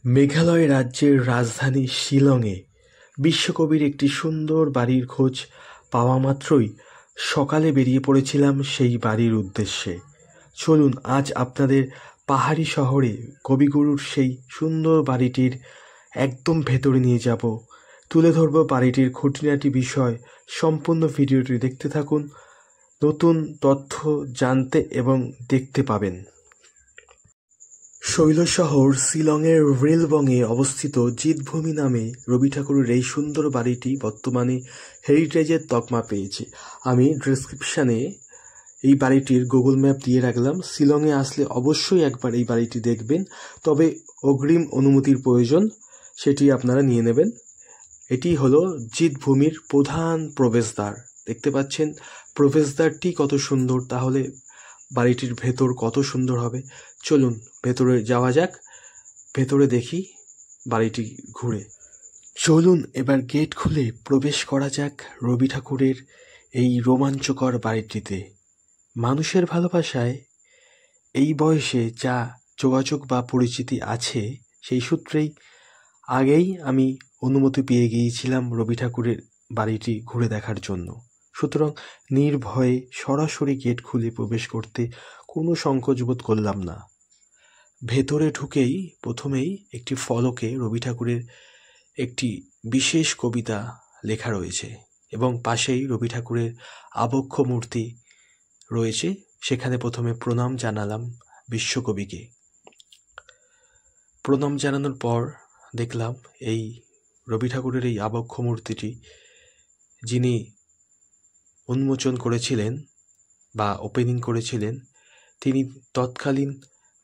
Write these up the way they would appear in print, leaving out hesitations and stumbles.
মেঘালয় রাজ্যের রাজধানী শিলংয়ে বিশ্বকবির একটি সুন্দর বাড়ির খোঁজ পাওয়া মাত্রই সকালে বেরিয়ে পড়েছিলাম সেই বাড়ির উদ্দেশ্যে। চলুন আজ আপনাদের পাহাড়ি শহরে কবিগুরুর সেই সুন্দর বাড়িটির একদম ভেতরে নিয়ে যাব, তুলে ধরব বাড়িটির খুঁটিনাটি বিষয়। সম্পূর্ণ ভিডিওটি দেখতে থাকুন, নতুন তথ্য জানতে এবং দেখতে পাবেন। শৈলশহর শিলংয়ের রেলবংয়ে অবস্থিত জিতভূমি নামে রবি ঠাকুরের এই সুন্দর বাড়িটি বর্তমানে হেরিটেজের তকমা পেয়েছে। আমি ডেসক্রিপশানে এই বাড়িটির গুগল ম্যাপ দিয়ে রাখলাম। শিলংয়ে আসলে অবশ্যই একবার এই বাড়িটি দেখবেন, তবে অগ্রিম অনুমতির প্রয়োজন, সেটি আপনারা নিয়ে নেবেন। এটি হলো জিতভূমির প্রধান প্রবেশদ্বার। দেখতে পাচ্ছেন প্রবেশদ্বারটি কত সুন্দর, তাহলে বাড়িটির ভেতর কত সুন্দর হবে। চলুন ভেতরে যাওয়া যাক, ভেতরে দেখি বাড়িটি ঘুরে। চলুন এবার গেট খুলে প্রবেশ করা যাক রবি ঠাকুরের এই রোমাঞ্চকর বাড়িটিতে। মানুষের ভালোবাসায় এই বয়সে যা যোগাযোগ বা পরিচিতি আছে, সেই সূত্রেই আগেই আমি অনুমতি পেয়ে গিয়েছিলাম রবি ঠাকুরের বাড়িটি ঘুরে দেখার জন্য। সুতরাং নির্ভয়ে সরাসরি গেট খুলে প্রবেশ করতে কোনো সংকোচ বোধ করলাম না। ভেতরে ঢুকেই প্রথমেই একটি ফলকে রবি ঠাকুরের একটি বিশেষ কবিতা লেখা রয়েছে এবং পাশেই রবি ঠাকুরের আবক্ষ মূর্তি রয়েছে। সেখানে প্রথমে প্রণাম জানালাম বিশ্বকবিকে। প্রণাম জানানোর পর দেখলাম এই রবি ঠাকুরের এই আবক্ষ মূর্তিটি যিনি উন্মোচন করেছিলেন বা ওপেনিং করেছিলেন, তিনি তৎকালীন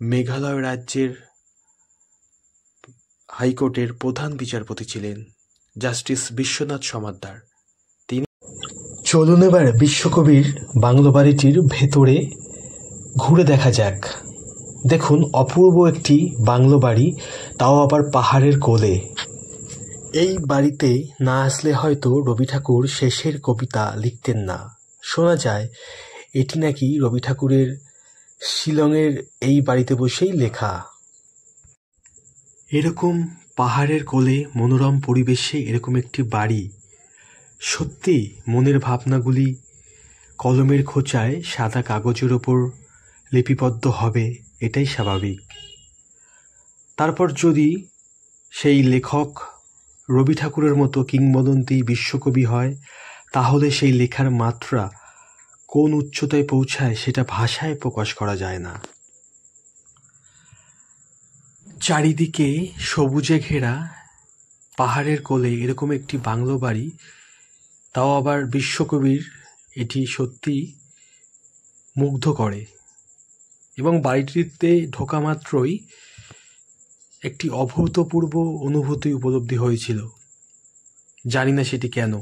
মেঘালয় রাজ্যের হাইকোর্টের প্রধান বিচারপতি ছিলেন, জাস্টিস বিশ্বনাথ সমাদ্দার। তিনি চলুন এবার বিশ্বকবির বাংলো বাড়িটির ভেতরে ঘুরে দেখা যাক। দেখুন অপূর্ব একটি বাংলো বাড়ি, তাও আবার পাহাড়ের কোলে। এই বাড়িতে না আসলে হয়তো রবি ঠাকুর শেষের কবিতা লিখতেন না। শোনা যায় এটি নাকি রবি ঠাকুরের শিলংয়ের এই বাড়িতে বসেই লেখা। এরকম পাহাড়ের কোলে মনোরম পরিবেশে এরকম একটি বাড়ি, সত্যি মনের ভাবনাগুলি কলমের খোঁচায় সাদা কাগজের ওপর লিপিবদ্ধ হবে, এটাই স্বাভাবিক। তারপর যদি সেই লেখক রবি ঠাকুরের মতো কিংবদন্তি বিশ্বকবি হয়, তাহলে সেই লেখার মাত্রা কোন উচ্চতায় পৌঁছায় সেটা ভাষায় প্রকাশ করা যায় না। চারিদিকে সবুজে ঘেরা পাহাড়ের কোলে এরকম একটি বাংলো বাড়ি, তাও আবার বিশ্বকবির, এটি সত্যি মুগ্ধ করে। এবং বাড়িটিতে ঢোকা মাত্রই একটি অভূতপূর্ব অনুভূতি উপলব্ধি হয়েছিল, জানি না সেটি কেন।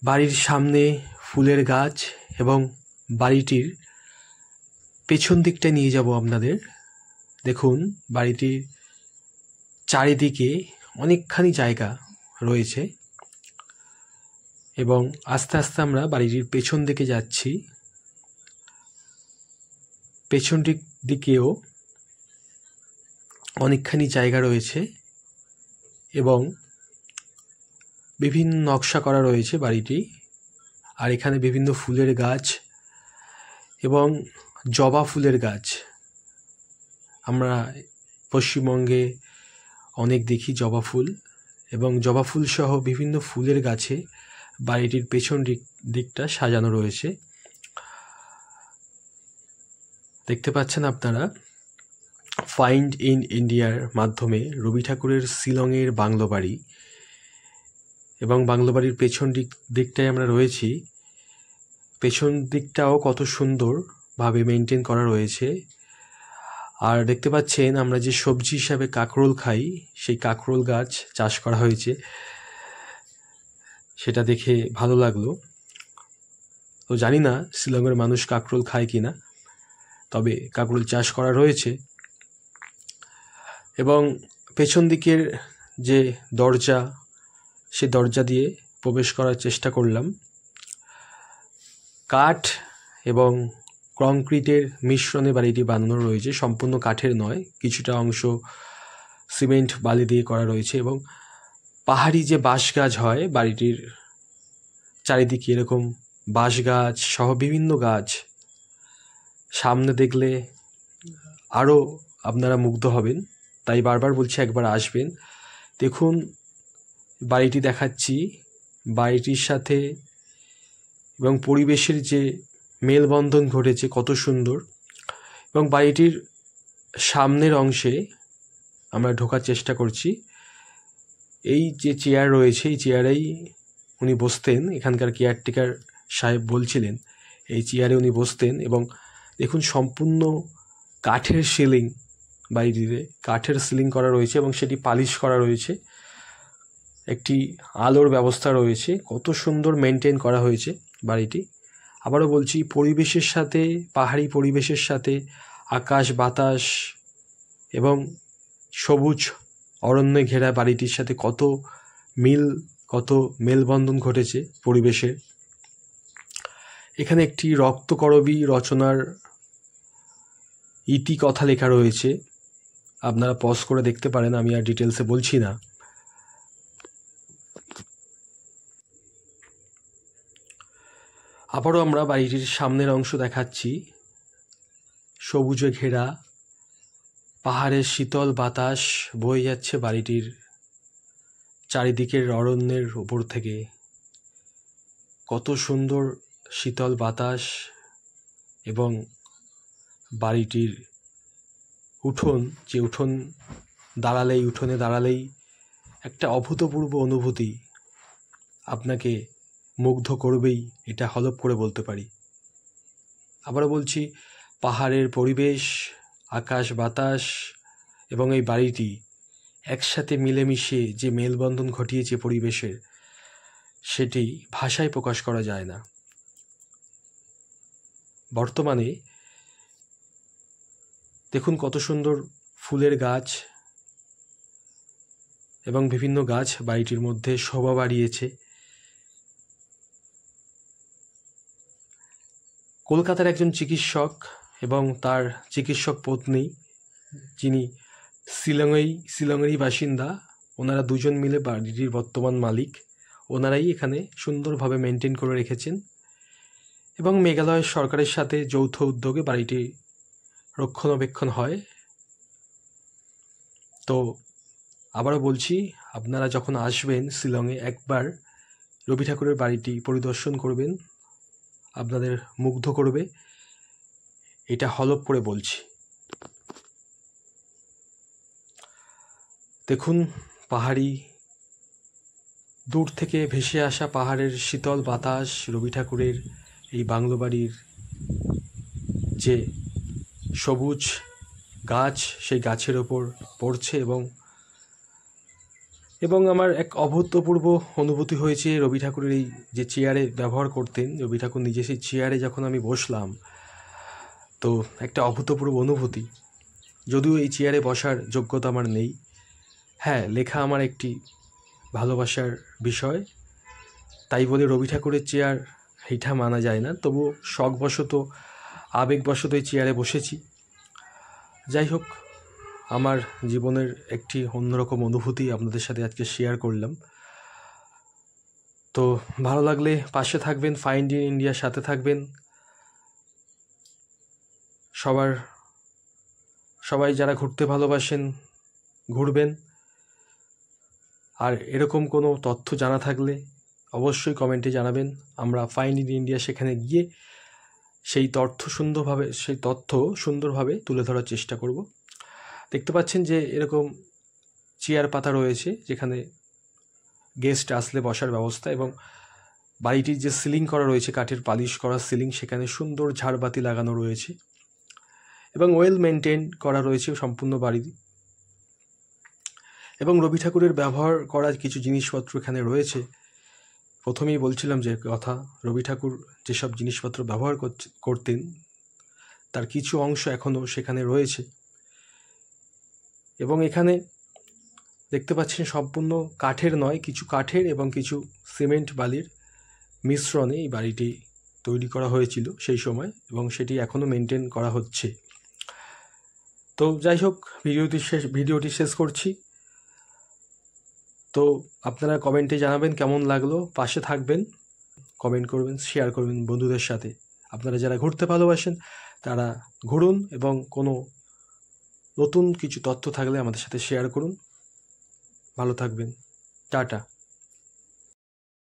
বাড়ির সামনে ফুলের গাছ এবং বাড়িটির পেছন দিকটা নিয়ে যাব আপনাদের। দেখুন বাড়িটির চারিদিকে অনেকখানি জায়গা রয়েছে এবং আস্তে আস্তে আমরা বাড়িটির পেছন দিকে যাচ্ছি। পেছন দিকেও অনেকখানি জায়গা রয়েছে এবং বিভিন্ন নকশা করা রয়েছে বাড়িটি। আর এখানে বিভিন্ন ফুলের গাছ এবং জবা ফুলের গাছ, আমরা পশ্চিমবঙ্গে অনেক দেখি জবা ফুল, এবং জবা ফুল সহ বিভিন্ন ফুলের গাছে বাড়িটির পেছন দিকটা সাজানো রয়েছে। দেখতে পাচ্ছেন আপনারা ফাইন্ড ইন ইন্ডিয়ার মাধ্যমে রবি ঠাকুরের শিলংয়ের বাংলো বাড়ি, এবং বাংলো বাড়ির পেছন দিকটায় আমরা রয়েছি। পেছন দিকটাও কত সুন্দরভাবে মেনটেন করা রয়েছে। আর দেখতে পাচ্ছেন আমরা যে সবজি হিসাবে কাঁকরোল খাই, সেই কাঁকরোল গাছ চাষ করা হয়েছে, সেটা দেখে ভালো লাগলো। তো জানি না শিলংয়ের মানুষ কাঁকরোল খায় কিনা, তবে কাঁকরোল চাষ করা রয়েছে। এবং পেছন দিকের যে দরজা, সে দরজা দিয়ে প্রবেশ করার চেষ্টা করলাম। কাঠ এবং কংক্রিটের মিশ্রণে বাড়িটি বানানো রয়েছে, সম্পূর্ণ কাঠের নয়, কিছুটা অংশ সিমেন্ট বালি দিয়ে করা রয়েছে। এবং পাহাড়ি যে বাঁশ গাছ হয় বাড়িটির চারিদিকে এরকম বাঁশ গাছ সহ বিভিন্ন গাছ সামনে দেখলে আরও আপনারা মুগ্ধ হবেন। তাই বারবার বলছি একবার আসবেন। দেখুন বাড়িটি দেখাচ্ছি, বাড়িটির সাথে এবং পরিবেশের যে মেলবন্ধন ঘটেছে কত সুন্দর। এবং বাড়িটির সামনের অংশে আমরা ঢোকার চেষ্টা করছি। এই যে চেয়ার রয়েছে এই চেয়ারেই উনি বসতেন, এখানকার কেয়ারটেকার সাহেব বলছিলেন এই চেয়ারে উনি বসতেন। এবং দেখুন সম্পূর্ণ কাঠের সিলিং, বাড়িটিতে কাঠের সিলিং করা রয়েছে এবং সেটি পালিশ করা রয়েছে, একটি আলোর ব্যবস্থা রয়েছে, কত সুন্দর মেনটেন করা হয়েছে বাড়িটি। আবারও বলছি, পরিবেশের সাথে, পাহাড়ি পরিবেশের সাথে আকাশ বাতাস এবং সবুজ অরণ্যে ঘেরা বাড়িটির সাথে কত মেলবন্ধন ঘটেছে পরিবেশের। এখানে একটি রক্তকরবী রচনার ইতি কথা লেখা রয়েছে, আপনারা পজ করে দেখতে পারেন, আমি আর ডিটেলসে বলছি না। আবারও আমরা বাড়িটির সামনের অংশ দেখাচ্ছি, সবুজে ঘেরা, পাহাড়ের শীতল বাতাস বয়ে যাচ্ছে বাড়িটির চারিদিকের অরণ্যের উপর থেকে, কত সুন্দর শীতল বাতাস। এবং বাড়িটির উঠোনে দাঁড়ালেই একটা অভূতপূর্ব অনুভূতি আপনাকে মুগ্ধ করবেই, এটা হলপ করে বলতে পারি। আবারও বলছি, পাহাড়ের পরিবেশ, আকাশ বাতাস এবং এই বাড়িটি একসাথে মিলেমিশে যে মেলবন্ধন ঘটিয়েছে পরিবেশের, সেটি ভাষায় প্রকাশ করা যায় না। বর্তমানে দেখুন কত সুন্দর ফুলের গাছ এবং বিভিন্ন গাছ বাড়িটির মধ্যে শোভা বাড়িয়েছে। কলকাতার একজন চিকিৎসক এবং তার চিকিৎসক পত্নী, যিনি শিলংয়েরই বাসিন্দা, ওনারা দুজন মিলে বাড়িটির বর্তমান মালিক। ওনারাই এখানে সুন্দরভাবে মেনটেন করে রেখেছেন এবং মেঘালয় সরকারের সাথে যৌথ উদ্যোগে বাড়িটি রক্ষণাবেক্ষণ হয়। তো আবারও বলছি, আপনারা যখন আসবেন শিলংয়ে একবার রবি ঠাকুরের বাড়িটি পরিদর্শন করবেন, আপনাদের মুগ্ধ করবে, এটা হলপ করে বলছি। দেখুন পাহাড়ি, দূর থেকে ভেসে আসা পাহাড়ের শীতল বাতাস রবি ঠাকুরের এই বাংলো বাড়ির যে সবুজ গাছ, সেই গাছের ওপর পড়ছে এবং আমার এক অভূতপূর্ব অনুভূতি হয়েছে রবি ঠাকুরের এই যে চেয়ারে ব্যবহার করতেন রবি ঠাকুর নিজে, সেই চেয়ারে যখন আমি বসলাম, তো একটা অভূতপূর্ব অনুভূতি। যদিও এই চেয়ারে বসার যোগ্যতা আমার নেই, হ্যাঁ লেখা আমার একটি ভালোবাসার বিষয়, তাই বলে রবি ঠাকুরের চেয়ার এইটা মানা যায় না, তবু শখবশত আবেগবশত এই চেয়ারে বসেছি। যাই হোক, আমার জীবনের একটি অন্যরকম অনুভূতি আপনাদের সাথে আজকে শেয়ার করলাম। তো ভালো লাগলে পাশে থাকবেন, ফাইন্ড ইন ইন্ডিয়ার সাথে থাকবেন। সবাই যারা ঘুরতে ভালোবাসেন ঘুরবেন। আর এরকম কোনো তথ্য জানা থাকলে অবশ্যই কমেন্টে জানাবেন। আমরা ফাইন্ড ইন ইন্ডিয়া সেখানে গিয়ে সেই তথ্য সুন্দরভাবে তুলে ধরার চেষ্টা করব। দেখতে পাচ্ছেন যে এরকম চেয়ার পাতা রয়েছে যেখানে গেস্ট আসলে বসার ব্যবস্থা, এবং বাড়িটির যে সিলিং করা রয়েছে কাঠের পালিশ করা সিলিং, সেখানে সুন্দর ঝাড়বাতি লাগানো রয়েছে এবং ওয়েল মেনটেন করা রয়েছে সম্পূর্ণ বাড়ি। এবং রবি ঠাকুরের ব্যবহার করা কিছু জিনিসপত্র এখানে রয়েছে। প্রথমেই বলছিলাম যে কথা, রবি ঠাকুর যেসব জিনিসপত্র ব্যবহার করতেন তার কিছু অংশ এখনও সেখানে রয়েছে। এবং এখানে দেখতে পাচ্ছেন সম্পূর্ণ কাঠের নয়, কিছু কাঠের এবং কিছু সিমেন্ট বালির মিশ্রণে এই বাড়িটি তৈরি করা হয়েছিল সেই সময়, এবং সেটি এখনও মেনটেন করা হচ্ছে। তো যাই হোক, ভিডিওটি শেষ করছি। তো আপনারা কমেন্টে জানাবেন কেমন লাগলো, পাশে থাকবেন, কমেন্ট করবেন, শেয়ার করবেন বন্ধুদের সাথে। আপনারা যারা ঘুরতে ভালোবাসেন তারা ঘুরুন, এবং কোনো নতুন কিছু তথ্য থাকলে আমাদের সাথে শেয়ার করুন। ভালো থাকবেন, টাটা।